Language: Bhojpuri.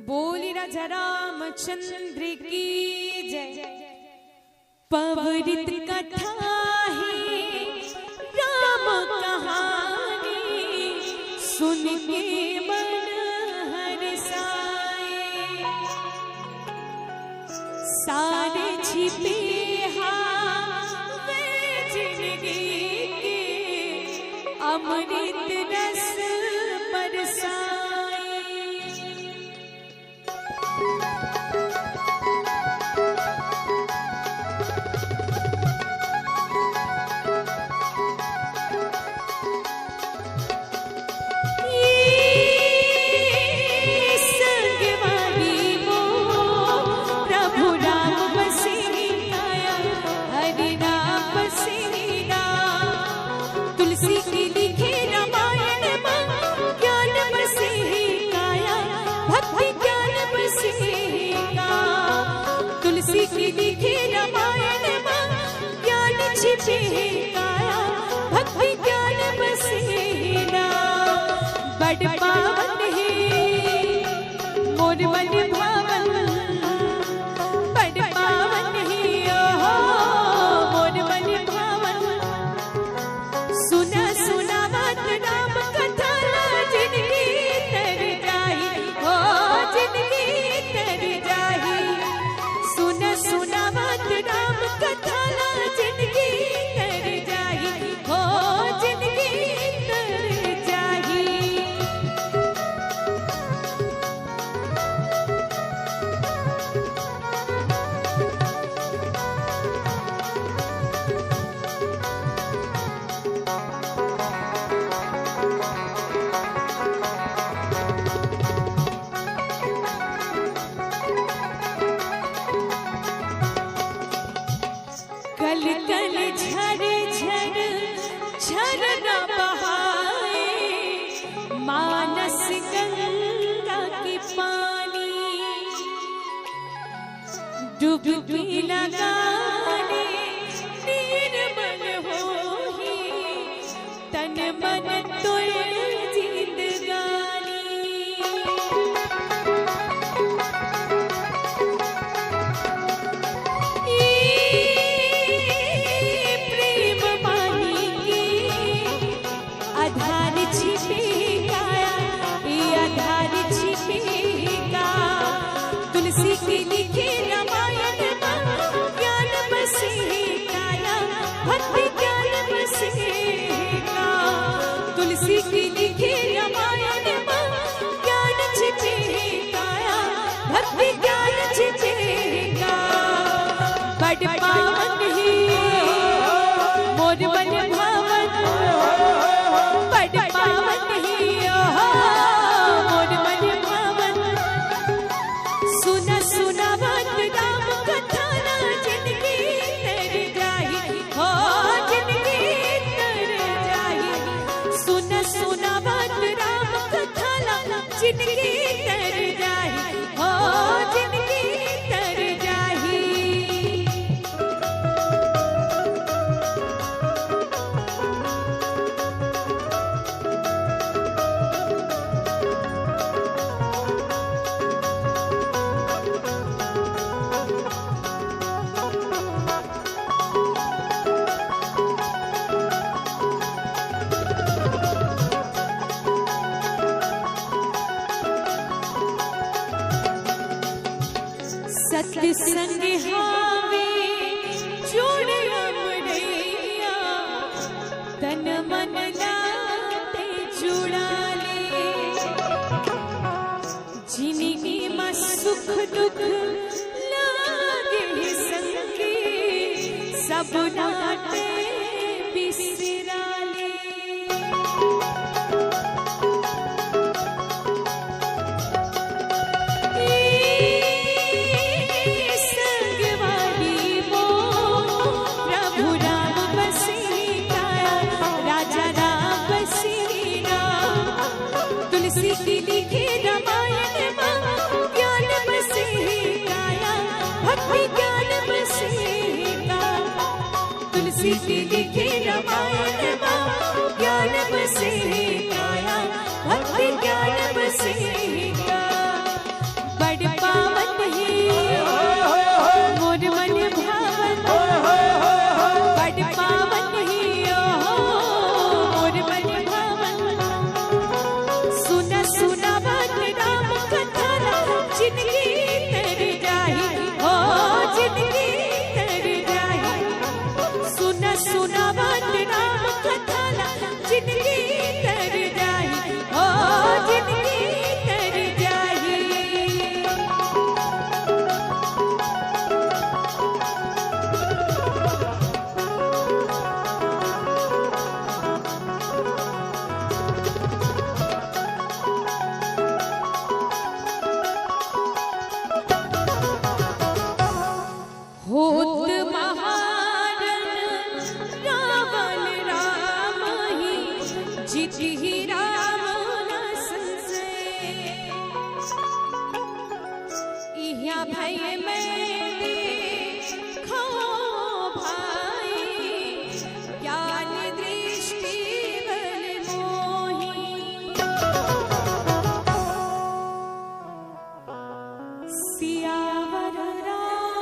बोली राजा रामचंद्र की जय। पवरित कथा है राम कहानी, सुन के मन हर्षाए। सारे छिपे हावे जिंदगी के, अमृत रस बरसाए। भक्ति ज्ञान बसेना, बड़ पावन है मोर मन भावन, बड़ पावन है मोर मन भावन। सुना सुना बात राम कथा, जिनकी तर जाही हो जिनकी तर जाही। सुना सुना बात राम कथा, जिनकी कल कल झर झर झरना बहाए, मानस गंगा की पानी। डुबकी लगाने निर्मल होही, तन मन तुल जिंदगानी। तुलसी की लिखी रामायण, ज्ञान बसेगा, भक्ति ज्ञान बसेगा। तुलसी की लिखी रामायण, ज्ञान छिपेगा, भक्ति ज्ञान छिपेगा। बड़ पावन है मोर मन भावन, बड़ पावन है मोर मन भावन। सुना सुना बात राम कथा, जिनकी तर जाही हो जिनकी तर जाही। सुना सुना बात राम कथा, जिनकी तर जाही हो जिनकी तर जाही। सत्संग हावे जोड़ अमरैया, तन मन लाते जुड़ा ले। जिनकी में सुख दुख लागे संगे, सब नाते बिसरा ले। तुलसी की लिखी रामायण, ज्ञान बसेगा, भक्ति ज्ञान बसेगा। तुलसी की लिखी रामायण। बिना भय में देखो भाई, ज्ञान दृष्टि बल मोही। सियावर रामचंद्र